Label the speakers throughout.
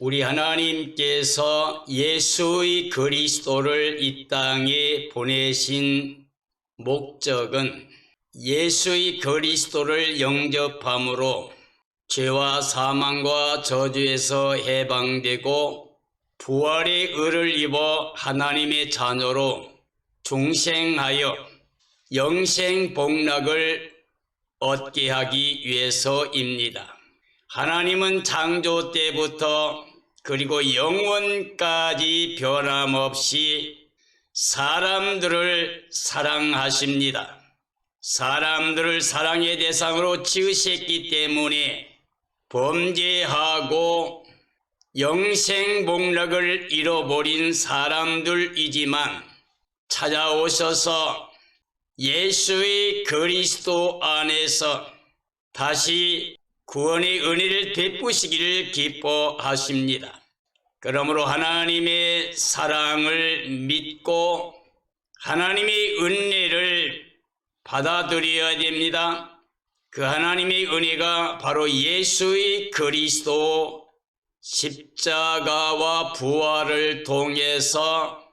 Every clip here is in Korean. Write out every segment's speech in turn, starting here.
Speaker 1: 우리 하나님께서 예수의 그리스도를 이 땅에 보내신 목적은 예수의 그리스도를 영접함으로 죄와 사망과 저주에서 해방되고 부활의 의를 입어 하나님의 자녀로 중생하여 영생 복락을 얻게 하기 위해서입니다. 하나님은 창조 때부터 그리고 영원까지 변함없이 사람들을 사랑하십니다. 사람들을 사랑의 대상으로 지으셨기 때문에 범죄하고 영생복락을 잃어버린 사람들이지만 찾아오셔서 예수의 그리스도 안에서 다시 구원의 은혜를 베푸시기를 기뻐하십니다. 그러므로 하나님의 사랑을 믿고 하나님의 은혜를 받아들여야 됩니다. 그 하나님의 은혜가 바로 예수의 그리스도 십자가와 부활을 통해서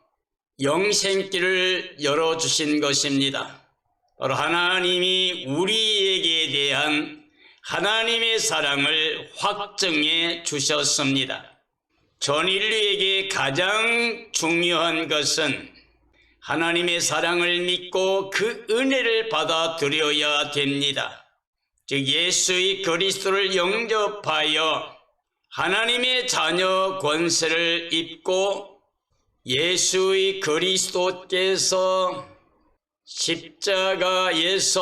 Speaker 1: 영생길을 열어주신 것입니다. 바로 하나님이 우리에게 대한 하나님의 사랑을 확증해 주셨습니다. 전 인류에게 가장 중요한 것은 하나님의 사랑을 믿고 그 은혜를 받아들여야 됩니다. 즉 예수의 그리스도를 영접하여 하나님의 자녀 권세를 입고 예수의 그리스도께서 십자가에서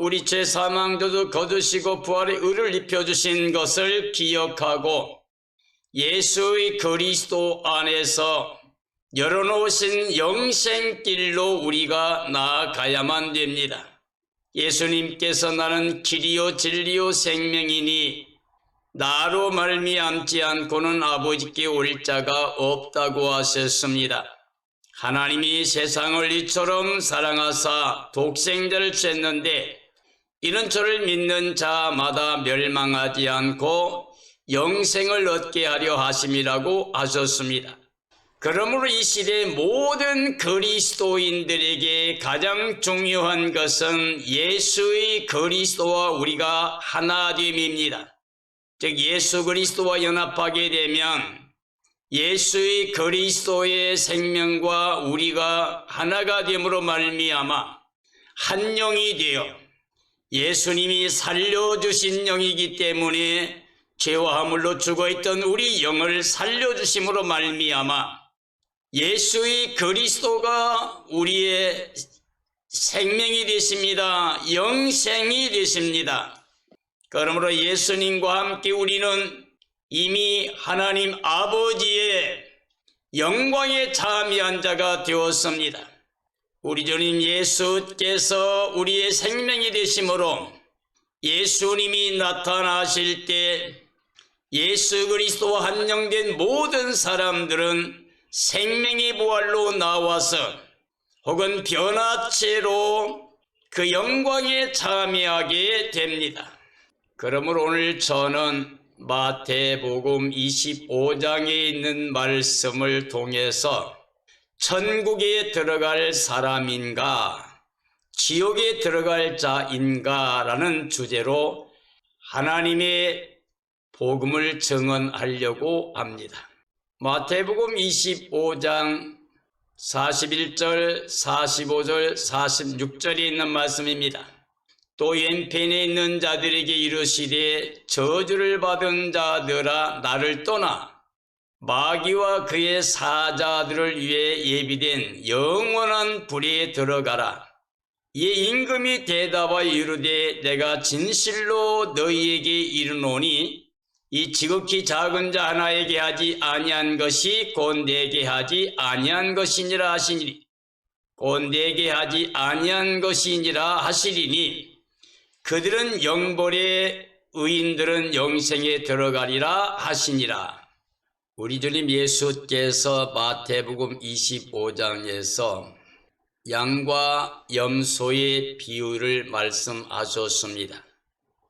Speaker 1: 우리 죄 사망 저주 거두시고 부활의 의를 입혀주신 것을 기억하고 예수의 그리스도 안에서 열어놓으신 영생길로 우리가 나아가야만 됩니다. 예수님께서 나는 길이요 진리요 생명이니 나로 말미암지 않고는 아버지께 올 자가 없다고 하셨습니다. 하나님이 세상을 이처럼 사랑하사 독생자를 주셨는데 이런 저를 믿는 자마다 멸망하지 않고 영생을 얻게 하려 하심이라고 하셨습니다. 그러므로 이 시대 모든 그리스도인들에게 가장 중요한 것은 예수의 그리스도와 우리가 하나됨입니다. 즉 예수 그리스도와 연합하게 되면 예수의 그리스도의 생명과 우리가 하나가 됨으로 말미암아 한 영이 되어 예수님이 살려주신 영이기 때문에 죄와 허물로 죽어있던 우리 영을 살려주심으로 말미암아 예수의 그리스도가 우리의 생명이 되십니다. 영생이 되십니다. 그러므로 예수님과 함께 우리는 이미 하나님 아버지의 영광에 참여한 자가 되었습니다. 우리 주님 예수께서 우리의 생명이 되심으로 예수님이 나타나실 때 예수 그리스도와 한영된 모든 사람들은 생명의 부활로 나와서 혹은 변화체로 그 영광에 참여하게 됩니다. 그러므로 오늘 저는 마태복음 25장에 있는 말씀을 통해서 천국에 들어갈 사람인가 지옥에 들어갈 자인가 라는 주제로 하나님의 복음을 증언하려고 합니다. 마태복음 25장 41절, 45절, 46절에 있는 말씀입니다. 또 왼편에 있는 자들에게 이르시되 저주를 받은 자들아 나를 떠나 마귀와 그의 사자들을 위해 예비된 영원한 불에 들어가라. 이에 임금이 대답하여 이르되 내가 진실로 너희에게 이르노니 이 지극히 작은 자 하나에게 하지 아니한 것이 곧 내게 하지 아니한 것이니라 하시니 곧 내게 하지 아니한 것이니라 하시리니 그들은 영벌에 의인들은 영생에 들어가리라 하시니라. 우리 주님 예수께서 마태복음 25장에서 양과 염소의 비유를 말씀하셨습니다.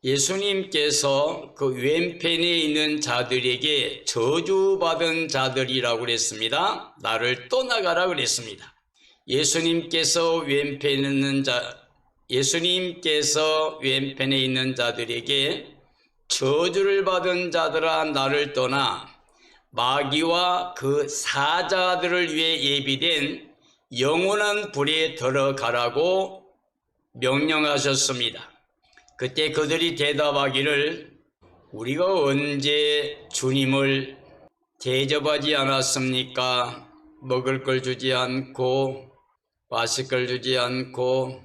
Speaker 1: 예수님께서 그 왼편에 있는 자들에게 저주받은 자들이라고 그랬습니다. 나를 떠나가라 그랬습니다. 예수님께서 왼편에 있는 자들에게 저주를 받은 자들아 나를 떠나 마귀와 그 사자들을 위해 예비된 영원한 불에 들어가라고 명령하셨습니다. 그때 그들이 대답하기를 우리가 언제 주님을 대접하지 않았습니까? 먹을 걸 주지 않고 마실 걸 주지 않고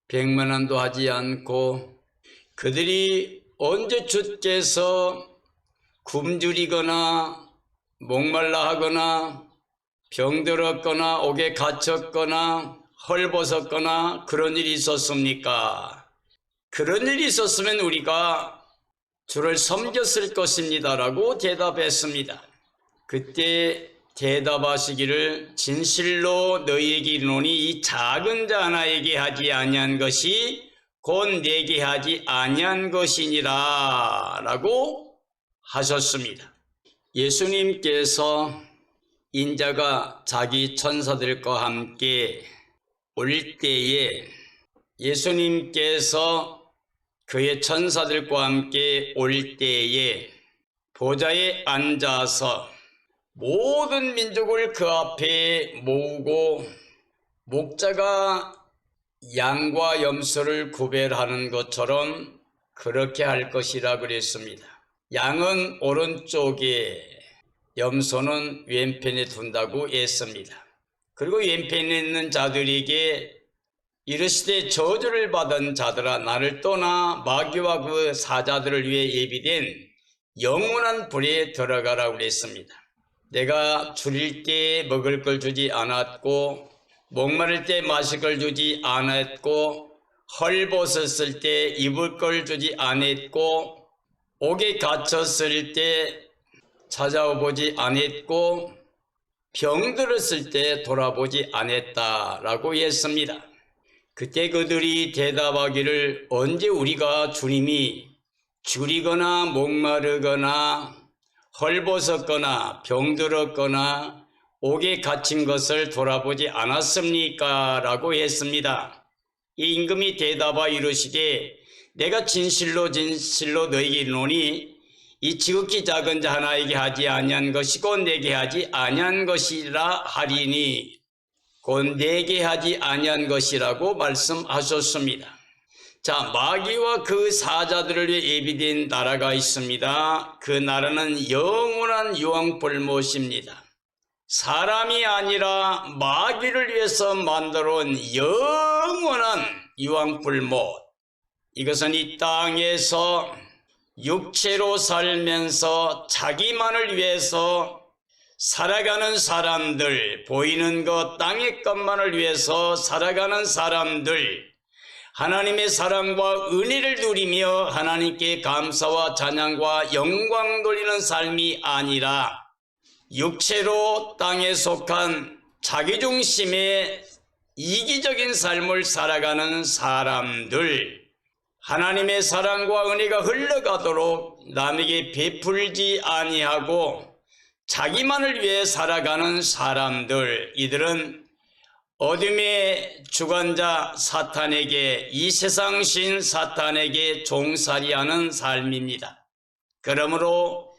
Speaker 1: 백만원도 하지 않고. 그들이 언제 주께서 굶주리거나 목말라 하거나 병들었거나 옥에 갇혔거나 헐벗었거나 그런 일이 있었습니까? 그런 일이 있었으면 우리가 주를 섬겼을 것입니다 라고 대답했습니다. 그때 대답하시기를 진실로 너희에게 이르노니 이 작은 자 하나에게 하지 아니한 것이 곧 내게 하지 아니한 것이니라 라고 하셨습니다. 예수님께서 인자가 자기 천사들과 함께 올 때에 예수님께서 그의 천사들과 함께 올 때에 보좌에 앉아서 모든 민족을 그 앞에 모으고 목자가 양과 염소를 구별하는 것처럼 그렇게 할 것이라 그랬습니다. 양은 오른쪽에 염소는 왼편에 둔다고 했습니다. 그리고 왼편에 있는 자들에게 이르시되 저주를 받은 자들아 나를 떠나 마귀와 그 사자들을 위해 예비된 영원한 불에 들어가라고 그랬습니다. 내가 줄일 때 먹을 걸 주지 않았고 목마를 때 마실 걸 주지 않았고 헐벗었을 때 입을 걸 주지 않았고 옥에 갇혔을 때 찾아보지 않았고 병들었을 때 돌아보지 않았다라고 했습니다. 그때 그들이 대답하기를 언제 우리가 주님이 줄이거나 목마르거나 헐벗었거나 병들었거나 옥에 갇힌 것을 돌아보지 않았습니까? 라고 했습니다. 이 임금이 대답하여 이르시되 내가 진실로 너희에게 이르노니 이 지극히 작은 자 하나에게 하지 아니한 것이고 내게 하지 아니한 것이라 하리니 곧 내게 하지 아니한 것이라고 말씀하셨습니다. 자, 마귀와 그 사자들을 위해 예비된 나라가 있습니다. 그 나라는 영원한 유황불못입니다. 사람이 아니라 마귀를 위해서 만들어 온 영원한 유황불못. 이것은 이 땅에서 육체로 살면서 자기만을 위해서 살아가는 사람들, 보이는 것, 땅의 것만을 위해서 살아가는 사람들, 하나님의 사랑과 은혜를 누리며 하나님께 감사와 찬양과 영광 돌리는 삶이 아니라 육체로 땅에 속한 자기중심의 이기적인 삶을 살아가는 사람들, 하나님의 사랑과 은혜가 흘러가도록 남에게 베풀지 아니하고 자기만을 위해 살아가는 사람들, 이들은 어둠의 주관자 사탄에게, 이 세상 신 사탄에게 종살이하는 삶입니다. 그러므로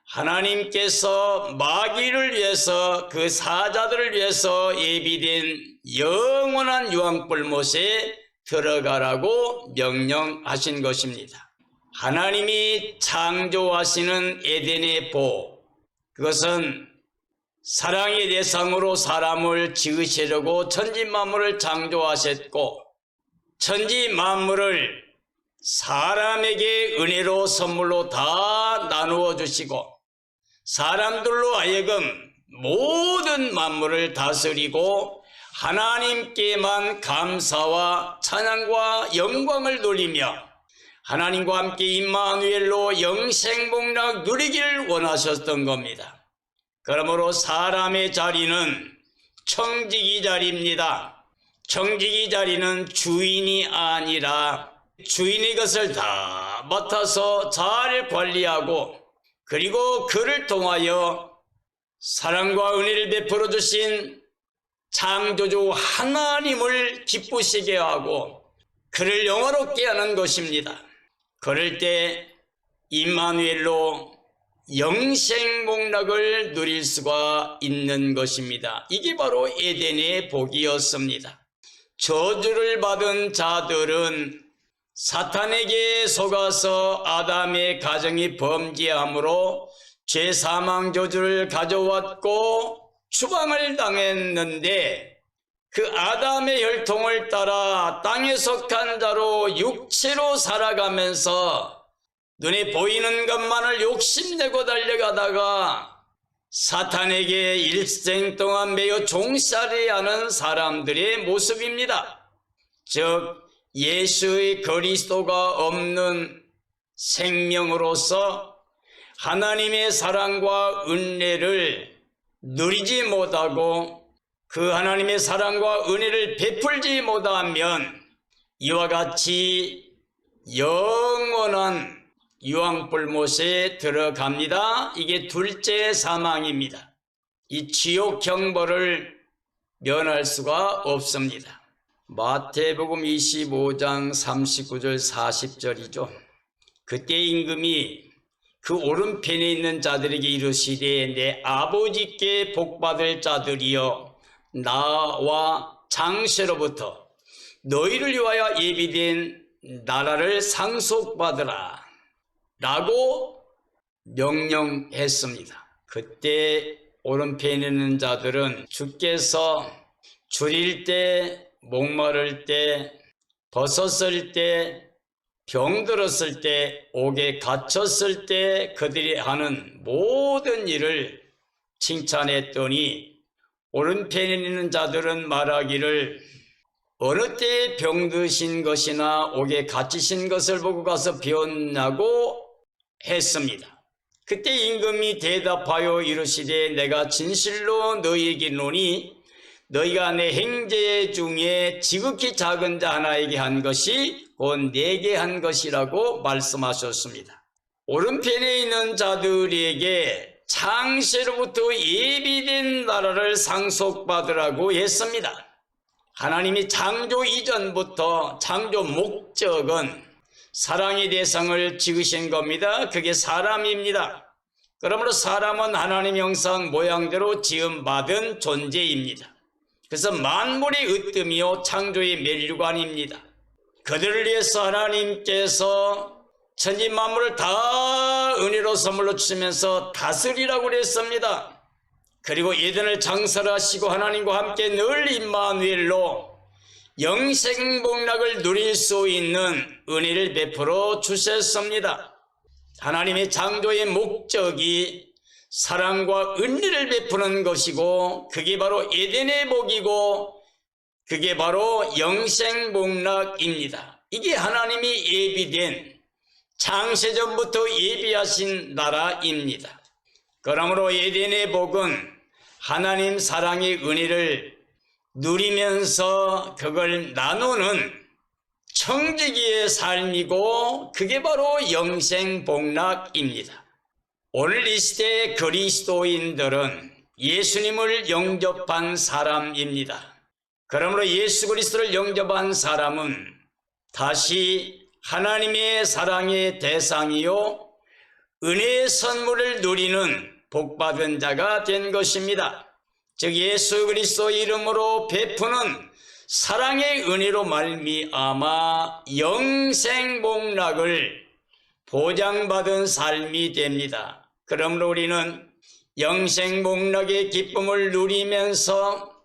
Speaker 1: 하나님께서 마귀를 위해서, 그 사자들을 위해서 예비된 영원한 유황불못에 들어가라고 명령하신 것입니다. 하나님이 창조하시는 에덴의 보, 그것은 사랑의 대상으로 사람을 지으시려고 천지 만물을 창조하셨고 천지 만물을 사람에게 은혜로 선물로 다 나누어 주시고 사람들로 하여금 모든 만물을 다스리고 하나님께만 감사와 찬양과 영광을 돌리며 하나님과 함께 임마누엘로 영생복락 누리기를 원하셨던 겁니다. 그러므로 사람의 자리는 청지기 자리입니다. 청지기 자리는 주인이 아니라 주인이 그것을 다 맡아서 잘 관리하고 그리고 그를 통하여 사랑과 은혜를 베풀어 주신 창조주 하나님을 기쁘시게 하고 그를 영화롭게 하는 것입니다. 그럴 때 임마누엘로 영생복락을 누릴 수가 있는 것입니다. 이게 바로 에덴의 복이었습니다. 저주를 받은 자들은 사탄에게 속아서 아담의 가정이 범죄함으로 죄사망 저주를 가져왔고 추방을 당했는데 그 아담의 혈통을 따라 땅에 속한 자로 육체로 살아가면서 눈에 보이는 것만을 욕심내고 달려가다가 사탄에게 일생 동안 매여 종살이 하는 사람들의 모습입니다. 즉 예수의 그리스도가 없는 생명으로서 하나님의 사랑과 은혜를 누리지 못하고 그 하나님의 사랑과 은혜를 베풀지 못하면 이와 같이 영원한 유황불못에 들어갑니다. 이게 둘째 사망입니다. 이 지옥 형벌을 면할 수가 없습니다. 마태복음 25장 39절 40절이죠. 그때 임금이 그 오른편에 있는 자들에게 이르시되 내 아버지께 복받을 자들이여 나와 장세로부터 너희를 위하여 예비된 나라를 상속받으라 라고 명령했습니다. 그때 오른편에 있는 자들은 주께서 줄일 때, 목마를 때, 벗었을 때, 병들었을 때, 옥에 갇혔을 때 그들이 하는 모든 일을 칭찬했더니 오른편에 있는 자들은 말하기를 어느 때에 병드신 것이나 옥에 갇히신 것을 보고 가서 배웠냐고 했습니다. 그때 임금이 대답하여 이르시되 내가 진실로 너희에게 이르노니 너희가 내 형제 중에 지극히 작은 자 하나에게 한 것이 곧 내게 한 것이라고 말씀하셨습니다. 오른편에 있는 자들에게 창세로부터 예비된 나라를 상속받으라고 했습니다. 하나님이 창조 이전부터 창조 목적은 사랑의 대상을 지으신 겁니다. 그게 사람입니다. 그러므로 사람은 하나님 형상 모양대로 지음받은 존재입니다. 그래서 만물의 으뜸이요 창조의 멸류관입니다. 그들을 위해서 하나님께서 천지 만물을 다 은혜로 선물로 주시면서 다스리라고 그랬습니다. 그리고 에덴을 장설하시고 하나님과 함께 늘 임마누엘로 영생복락을 누릴 수 있는 은혜를 베풀어 주셨습니다. 하나님의 창조의 목적이 사랑과 은혜를 베푸는 것이고 그게 바로 에덴의 복이고 그게 바로 영생복락입니다. 이게 하나님이 예비된 창세전부터 예비하신 나라입니다. 그러므로 에덴의 복은 하나님 사랑의 은혜를 누리면서 그걸 나누는 청지기의 삶이고 그게 바로 영생복락입니다. 오늘 이 시대의 그리스도인들은 예수님을 영접한 사람입니다. 그러므로 예수 그리스도를 영접한 사람은 다시 하나님의 사랑의 대상이요 은혜의 선물을 누리는 복받은 자가 된 것입니다. 즉 예수 그리스도 이름으로 베푸는 사랑의 은혜로 말미암아 영생복락을 보장받은 삶이 됩니다. 그러므로 우리는 영생복락의 기쁨을 누리면서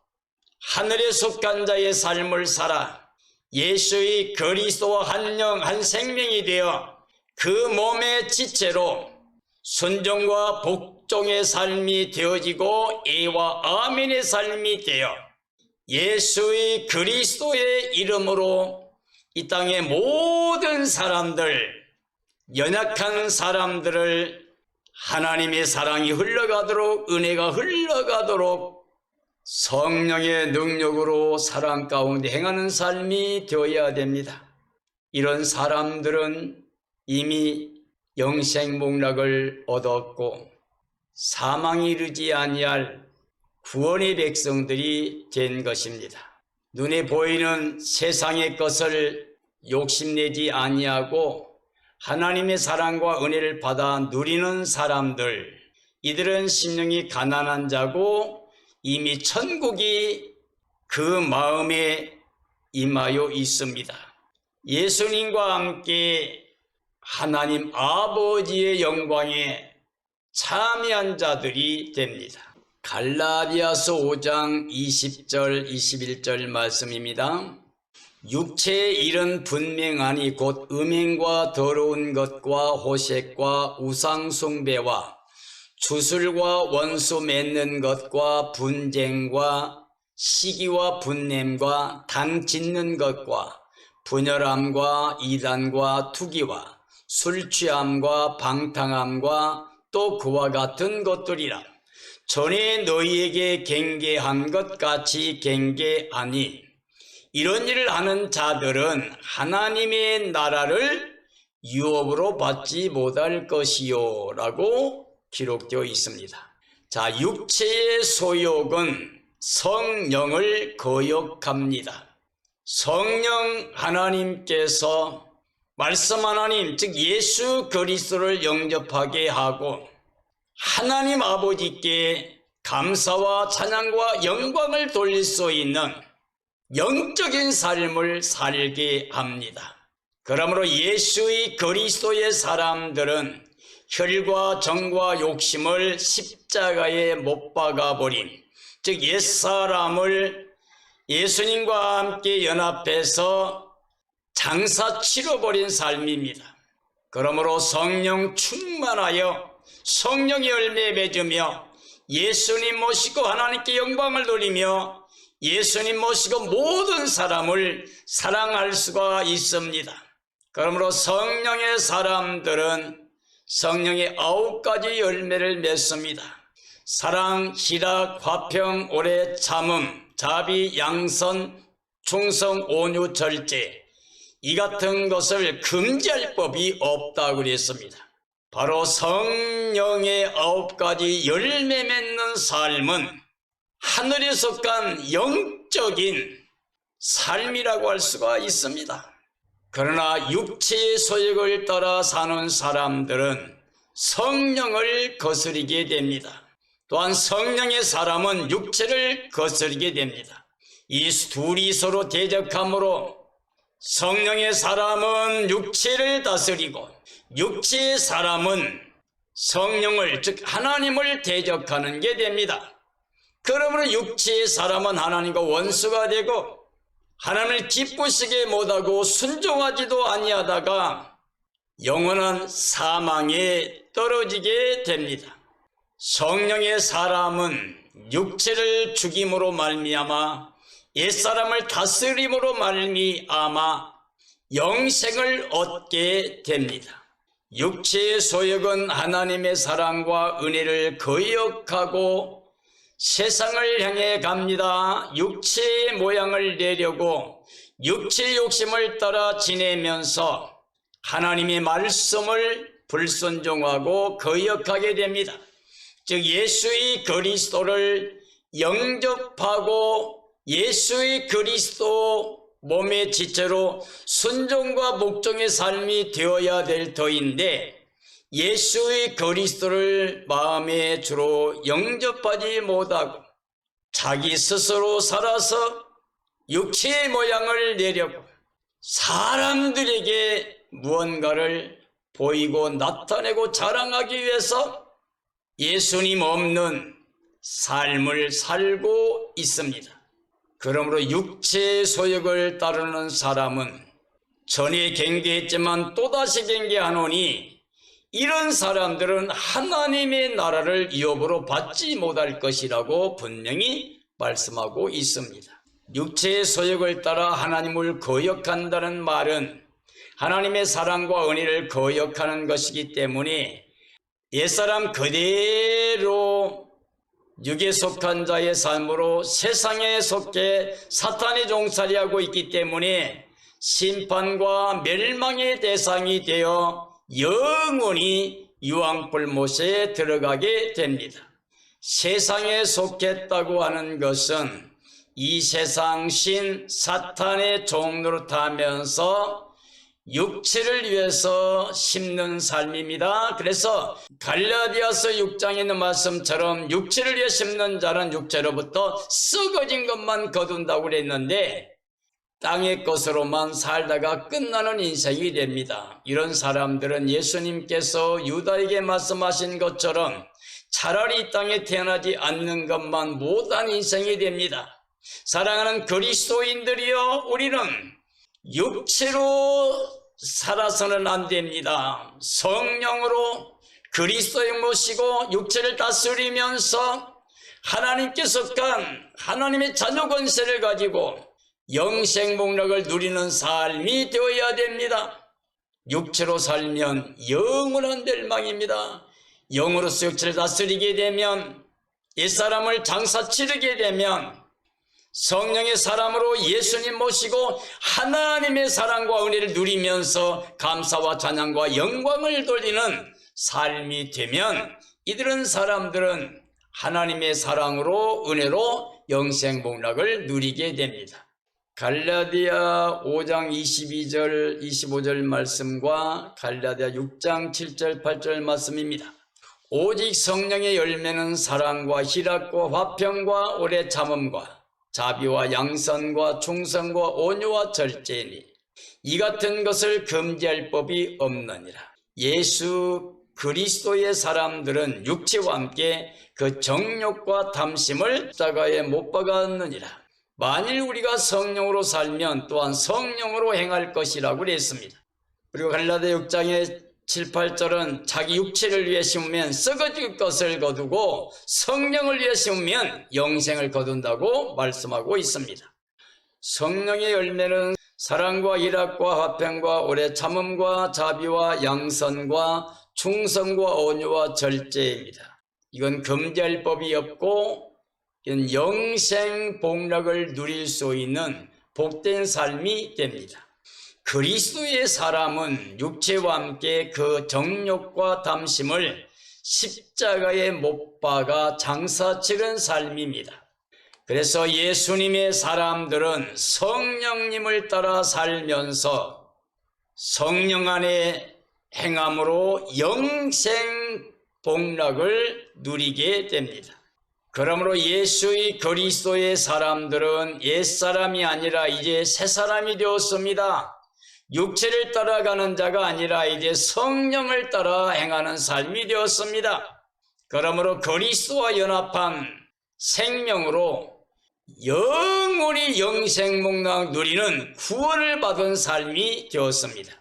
Speaker 1: 하늘에 속한 자의 삶을 살아 예수의 그리스도와 한 영, 한 생명이 되어 그 몸의 지체로 순종과 복종의 삶이 되어지고 예와 아멘의 삶이 되어 예수의 그리스도의 이름으로 이 땅의 모든 사람들, 연약한 사람들을 하나님의 사랑이 흘러가도록 은혜가 흘러가도록 성령의 능력으로 사랑 가운데 행하는 삶이 되어야 됩니다. 이런 사람들은 이미 영생복락을 얻었고 사망에 이르지 아니할 구원의 백성들이 된 것입니다. 눈에 보이는 세상의 것을 욕심내지 아니하고 하나님의 사랑과 은혜를 받아 누리는 사람들, 이들은 심령이 가난한 자고 이미 천국이 그 마음에 임하여 있습니다. 예수님과 함께 하나님 아버지의 영광에 참여한 자들이 됩니다. 갈라디아서 5장 20절 21절 말씀입니다. 육체의 일은 분명하니 곧 음행과 더러운 것과 호색과 우상숭배와 주술과 원수 맺는 것과 분쟁과 시기와 분냄과 당 짓는 것과 분열함과 이단과 투기와 술취함과 방탕함과 또 그와 같은 것들이라. 전에 너희에게 경계한 것 같이 경계하니 이런 일을 하는 자들은 하나님의 나라를 유업으로 받지 못할 것이요 라고 기록되어 있습니다. 자, 육체의 소욕은 성령을 거역합니다. 성령 하나님께서 말씀 하나님, 즉 예수 그리스도를 영접하게 하고 하나님 아버지께 감사와 찬양과 영광을 돌릴 수 있는 영적인 삶을 살게 합니다. 그러므로 예수의 그리스도의 사람들은 혈과 정과 욕심을 십자가에 못 박아버린, 즉 옛사람을 예수님과 함께 연합해서 장사 치러버린 삶입니다. 그러므로 성령 충만하여 성령의 열매 맺으며 예수님 모시고 하나님께 영광을 돌리며 예수님 모시고 모든 사람을 사랑할 수가 있습니다. 그러므로 성령의 사람들은 성령의 9가지 열매를 맺습니다. 사랑, 희락, 화평, 오래 참음, 자비, 양선, 충성, 온유, 절제, 이 같은 것을 금지할 법이 없다고 그랬습니다. 바로 성령의 9가지 열매 맺는 삶은 하늘에 속한 영적인 삶이라고 할 수가 있습니다. 그러나 육체의 소욕을 따라 사는 사람들은 성령을 거스르게 됩니다. 또한 성령의 사람은 육체를 거스르게 됩니다. 이 둘이 서로 대적함으로 성령의 사람은 육체를 다스리고 육체의 사람은 성령을, 즉 하나님을 대적하는 게 됩니다. 그러므로 육체의 사람은 하나님과 원수가 되고 하나님을 기쁘시게 못하고 순종하지도 아니하다가 영원한 사망에 떨어지게 됩니다. 성령의 사람은 육체를 죽임으로 말미암아 옛사람을 다스림으로 말미암아 영생을 얻게 됩니다. 육체의 소욕은 하나님의 사랑과 은혜를 거역하고 세상을 향해 갑니다. 육체의 모양을 내려고 육체의 욕심을 따라 지내면서 하나님의 말씀을 불순종하고 거역하게 됩니다. 즉 예수의 그리스도를 영접하고 예수의 그리스도 몸의 지체로 순종과 목종의 삶이 되어야 될 터인데 예수의 그리스도를 마음의 주로 영접하지 못하고 자기 스스로 살아서 육체의 모양을 내려고 사람들에게 무언가를 보이고 나타내고 자랑하기 위해서 예수님 없는 삶을 살고 있습니다. 그러므로 육체의 소욕을 따르는 사람은 전에 경계했지만 또다시 경계하노니 이런 사람들은 하나님의 나라를 유업으로 받지 못할 것이라고 분명히 말씀하고 있습니다. 육체의 소욕을 따라 하나님을 거역한다는 말은 하나님의 사랑과 은혜를 거역하는 것이기 때문에 옛사람 그대로 육에 속한 자의 삶으로 세상에 속해 사탄의 종살이하고 있기 때문에 심판과 멸망의 대상이 되어 영원히 유황불못에 들어가게 됩니다. 세상에 속했다고 하는 것은 이 세상 신 사탄의 종노릇하면서 육체를 위해서 심는 삶입니다. 그래서 갈라디아서 6장에 있는 말씀처럼 육체를 위해 심는 자는 육체로부터 썩어진 것만 거둔다고 그랬는데 땅의 것으로만 살다가 끝나는 인생이 됩니다. 이런 사람들은 예수님께서 유다에게 말씀하신 것처럼 차라리 이 땅에 태어나지 않는 것만 못한 인생이 됩니다. 사랑하는 그리스도인들이여, 우리는 육체로 살아서는 안 됩니다. 성령으로 그리스도에 모시고 육체를 다스리면서 하나님께 속한 하나님의 자녀 권세를 가지고 영생 복락을 누리는 삶이 되어야 됩니다. 육체로 살면 영원한 멸망입니다. 영으로서 육체를 다스리게 되면, 옛사람을 장사 치르게 되면 성령의 사람으로 예수님 모시고 하나님의 사랑과 은혜를 누리면서 감사와 찬양과 영광을 돌리는 삶이 되면 이들은 사람들은 하나님의 사랑으로 은혜로 영생 복락을 누리게 됩니다. 갈라디아 5장 22절 25절 말씀과 갈라디아 6장 7절 8절 말씀입니다. 오직 성령의 열매는 사랑과 희락과 화평과 오래 참음과 자비와 양선과 충성과 온유와 절제니 이 같은 것을 금지할 법이 없느니라. 예수 그리스도의 사람들은 육체와 함께 그 정욕과 탐심을 십자가에 못 박았느니라. 만일 우리가 성령으로 살면 또한 성령으로 행할 것이라고 그랬습니다. 그리고 갈라디아 6장의 7, 8절은 자기 육체를 위해 심으면 썩어질 것을 거두고 성령을 위해 심으면 영생을 거둔다고 말씀하고 있습니다. 성령의 열매는 사랑과 희락과 화평과 오래 참음과 자비와 양선과 충성과 온유와 절제입니다. 이건 금지할 법이 없고 이건 영생 복락을 누릴 수 있는 복된 삶이 됩니다. 그리스도의 사람은 육체와 함께 그 정욕과 탐심을 십자가에 못 박아 장사 치른 삶입니다. 그래서 예수님의 사람들은 성령님을 따라 살면서 성령 안에 행함으로 영생 복락을 누리게 됩니다. 그러므로 예수의 그리스도의 사람들은 옛사람이 아니라 이제 새사람이 되었습니다. 육체를 따라가는 자가 아니라 이제 성령을 따라 행하는 삶이 되었습니다. 그러므로 그리스도와 연합한 생명으로 영원히 영생 복락 누리는 구원을 받은 삶이 되었습니다.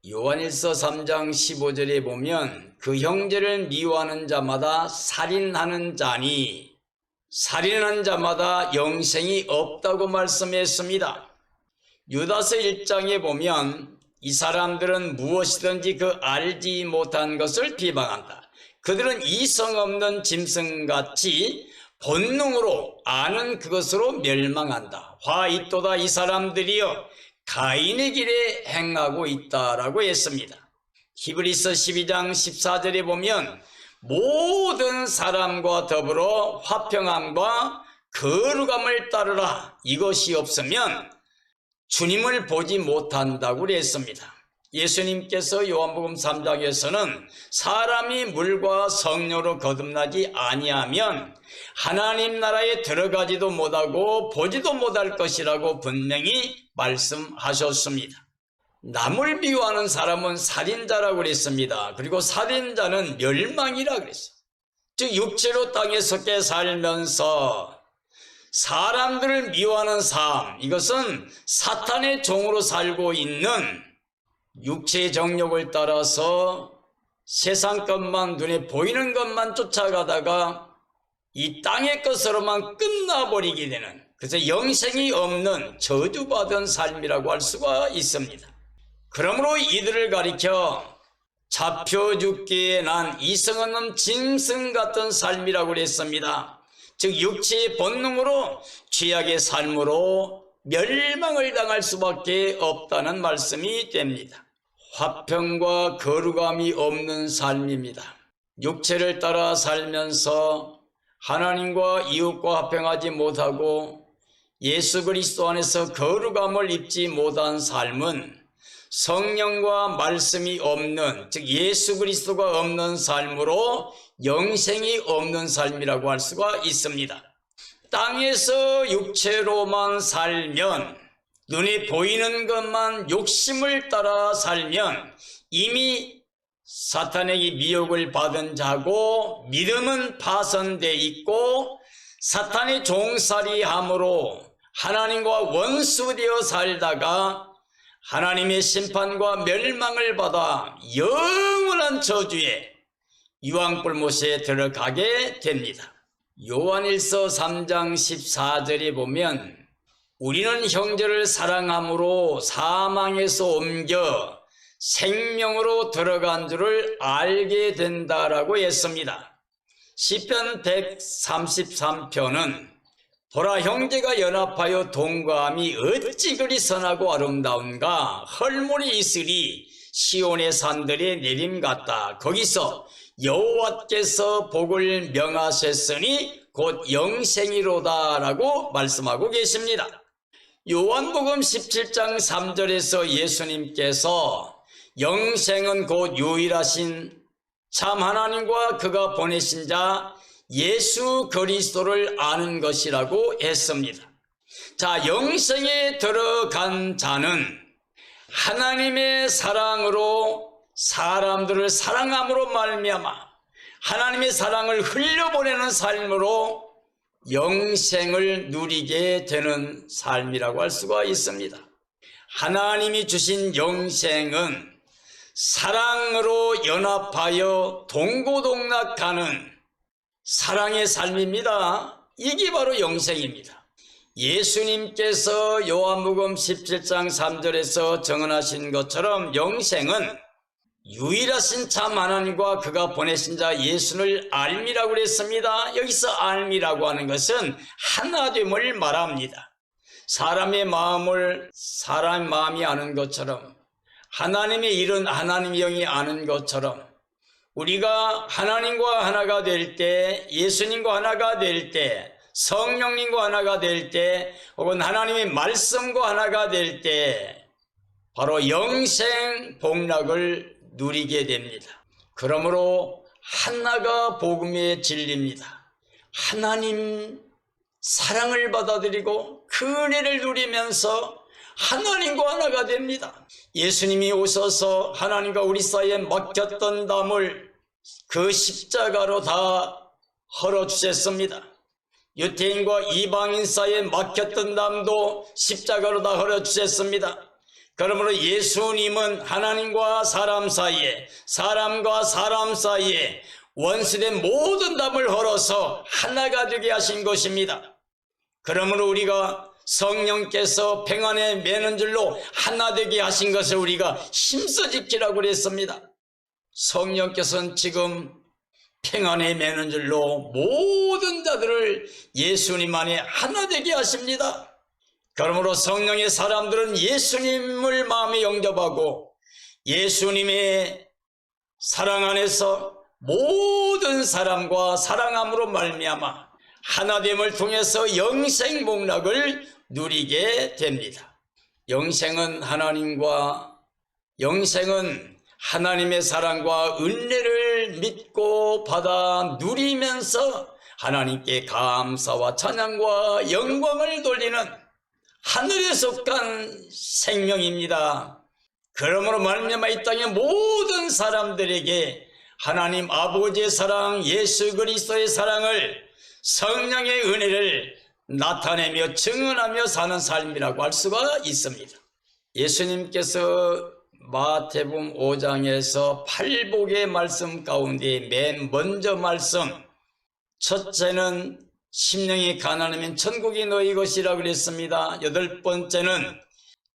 Speaker 1: 요한일서 3장 15절에 보면 그 형제를 미워하는 자마다 살인하는 자니 살인하는 자마다 영생이 없다고 말씀했습니다. 유다서 1장에 보면 이 사람들은 무엇이든지 그 알지 못한 것을 비방한다. 그들은 이성 없는 짐승같이 본능으로 아는 그것으로 멸망한다. 화 있도다 이 사람들이여 가인의 길에 행하고 있다라고 했습니다. 히브리서 12장 14절에 보면 모든 사람과 더불어 화평함과 거룩함을 따르라. 이것이 없으면 주님을 보지 못한다고 그랬습니다. 예수님께서 요한복음 3장에서는 사람이 물과 성령으로 거듭나지 아니하면 하나님 나라에 들어가지도 못하고 보지도 못할 것이라고 분명히 말씀하셨습니다. 남을 미워하는 사람은 살인자라고 그랬습니다. 그리고 살인자는 멸망이라 그랬어요. 즉 육체로 땅에 섞여 살면서 사람들을 미워하는 삶, 이것은 사탄의 종으로 살고 있는 육체의 정욕을 따라서 세상 것만 눈에 보이는 것만 쫓아가다가 이 땅의 것으로만 끝나버리게 되는, 그래서 영생이 없는 저주받은 삶이라고 할 수가 있습니다. 그러므로 이들을 가리켜 잡혀 죽기에 난 이성 없는 짐승 같은 삶이라고 그랬습니다. 즉 육체의 본능으로 죄악의 삶으로 멸망을 당할 수밖에 없다는 말씀이 됩니다. 화평과 거룩함이 없는 삶입니다. 육체를 따라 살면서 하나님과 이웃과 화평하지 못하고 예수 그리스도 안에서 거룩함을 입지 못한 삶은 성령과 말씀이 없는, 즉 예수 그리스도가 없는 삶으로 영생이 없는 삶이라고 할 수가 있습니다. 땅에서 육체로만 살면, 눈에 보이는 것만 욕심을 따라 살면 이미 사탄에게 미혹을 받은 자고 믿음은 파손되어 있고 사탄의 종살이함으로 하나님과 원수되어 살다가 하나님의 심판과 멸망을 받아 영원한 저주에 유황불못에 들어가게 됩니다. 요한일서 3장 14절에 보면 우리는 형제를 사랑함으로 사망에서 옮겨 생명으로 들어간 줄을 알게 된다라고 했습니다. 시편 133편은 보라 형제가 연합하여 동거함이 어찌 그리 선하고 아름다운가. 헐물이 있으리 시온의 산들의 내림 같다. 거기서 여호와께서 복을 명하셨으니 곧 영생이로다 라고 말씀하고 계십니다. 요한복음 17장 3절에서 예수님께서 영생은 곧 유일하신 참 하나님과 그가 보내신 자 예수 그리스도를 아는 것이라고 했습니다. 자, 영생에 들어간 자는 하나님의 사랑으로 사람들을 사랑함으로 말미암아 하나님의 사랑을 흘려보내는 삶으로 영생을 누리게 되는 삶이라고 할 수가 있습니다. 하나님이 주신 영생은 사랑으로 연합하여 동고동락하는 사랑의 삶입니다. 이게 바로 영생입니다. 예수님께서 요한복음 17장 3절에서 정언하신 것처럼 영생은 유일하신 참 하나님과 그가 보내신 자 예수를 알미라고 그랬습니다. 여기서 알미라고 하는 것은 하나됨을 말합니다. 사람의 마음이 아는 것처럼 하나님의 일은 하나님의 영이 아는 것처럼 우리가 하나님과 하나가 될 때, 예수님과 하나가 될 때, 성령님과 하나가 될 때, 혹은 하나님의 말씀과 하나가 될 때 바로 영생 복락을 누리게 됩니다. 그러므로 하나가 복음의 진리입니다. 하나님 사랑을 받아들이고 그 은혜를 누리면서 하나님과 하나가 됩니다. 예수님이 오셔서 하나님과 우리 사이에 막혔던 담을 그 십자가로 다 헐어주셨습니다. 유태인과 이방인 사이에 막혔던 담도 십자가로 다 헐어주셨습니다. 그러므로 예수님은 하나님과 사람 사이에, 사람과 사람 사이에 원수된 모든 담을 헐어서 하나가 되게 하신 것입니다. 그러므로 우리가 성령께서 평안에 매는 줄로 하나 되게 하신 것을 우리가 힘써 지키라고 그랬습니다. 성령께서는 지금 평안에 매는 줄로 모든 자들을 예수님 안에 하나 되게 하십니다. 그러므로 성령의 사람들은 예수님을 마음에 영접하고 예수님의 사랑 안에서 모든 사람과 사랑함으로 말미암아 하나됨을 통해서 영생 복락을 누리게 됩니다. 영생은 하나님의 사랑과 은혜를 믿고 받아 누리면서 하나님께 감사와 찬양과 영광을 돌리는 하늘에 속한 생명입니다. 그러므로 말미암아 이 땅의 모든 사람들에게 하나님 아버지의 사랑, 예수 그리스도의 사랑을, 성령의 은혜를 나타내며 증언하며 사는 삶이라고 할 수가 있습니다. 예수님께서 마태복음 5장에서 팔복의 말씀 가운데 맨 먼저 말씀, 첫째는 심령이 가난하면 천국이 너희 것이라 그랬습니다. 8번째는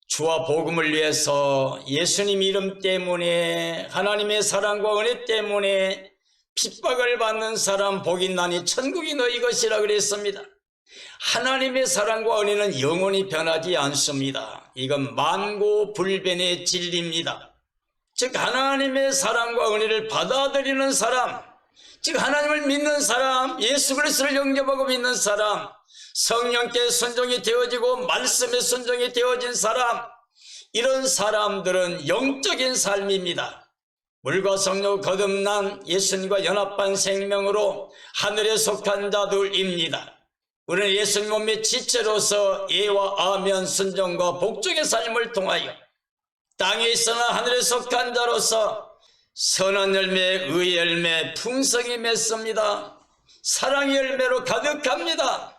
Speaker 1: 주와 복음을 위해서 예수님 이름 때문에 하나님의 사랑과 은혜 때문에 핍박을 받는 사람 복이 나니 천국이 너희 것이라 그랬습니다. 하나님의 사랑과 은혜는 영원히 변하지 않습니다. 이건 만고불변의 진리입니다. 즉 하나님의 사랑과 은혜를 받아들이는 사람, 즉 하나님을 믿는 사람, 예수 그리스도를 영접하고 믿는 사람, 성령께 순종이 되어지고 말씀에 순종이 되어진 사람, 이런 사람들은 영적인 삶입니다. 물과 성령 거듭난 예수님과 연합한 생명으로 하늘에 속한 자들입니다. 우리는 예수님 몸의 지체로서 예와 아멘 순종과 복종의 삶을 통하여 땅에 있으나 하늘에 속한 자로서 선한 열매, 의의 열매, 풍성히 맺습니다. 사랑의 열매로 가득합니다.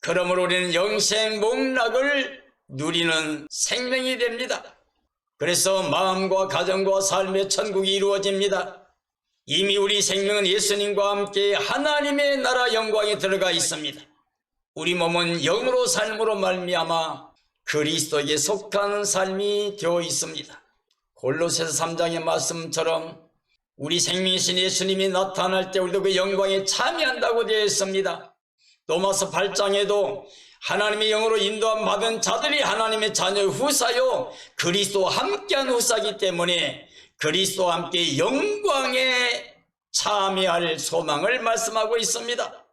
Speaker 1: 그러므로 우리는 영생 목락을 누리는 생명이 됩니다. 그래서 마음과 가정과 삶의 천국이 이루어집니다. 이미 우리 생명은 예수님과 함께 하나님의 나라 영광에 들어가 있습니다. 우리 몸은 영으로 삶으로 말미암아 그리스도에게 속한 삶이 되어 있습니다. 골로새서 3장의 말씀처럼 우리 생명이신 예수님이 나타날 때 우리도 그 영광에 참여한다고 되어 있습니다. 로마서 8장에도 하나님의 영으로 인도함 받은 자들이 하나님의 자녀의 후사요 그리스도와 함께한 후사이기 때문에 그리스도와 함께 영광에 참여할 소망을 말씀하고 있습니다.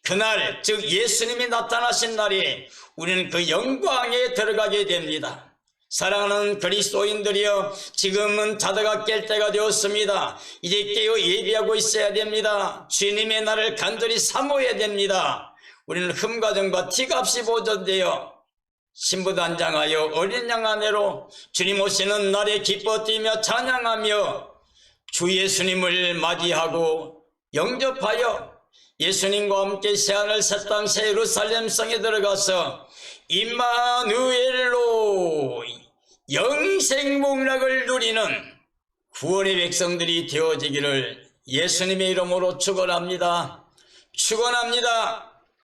Speaker 1: 그날 즉 예수님이 나타나신 날에 우리는 그 영광에 들어가게 됩니다. 사랑하는 그리스도인들이여, 지금은 자다가 깰 때가 되었습니다. 이제 깨어 예비하고 있어야 됩니다. 주님의 날을 간절히 사모해야 됩니다. 우리는 흠과정과 티값이 보존되어 신부단장하여 어린 양 아내로 주님 오시는 날에 기뻐 뛰며 찬양하며 주 예수님을 맞이하고 영접하여 예수님과 함께 새하늘 새 땅 새 예루살렘 성에 들어가서 임마누엘로 영생 목락을 누리는 구원의 백성들이 되어지기를 예수님의 이름으로 축원합니다. 축원합니다.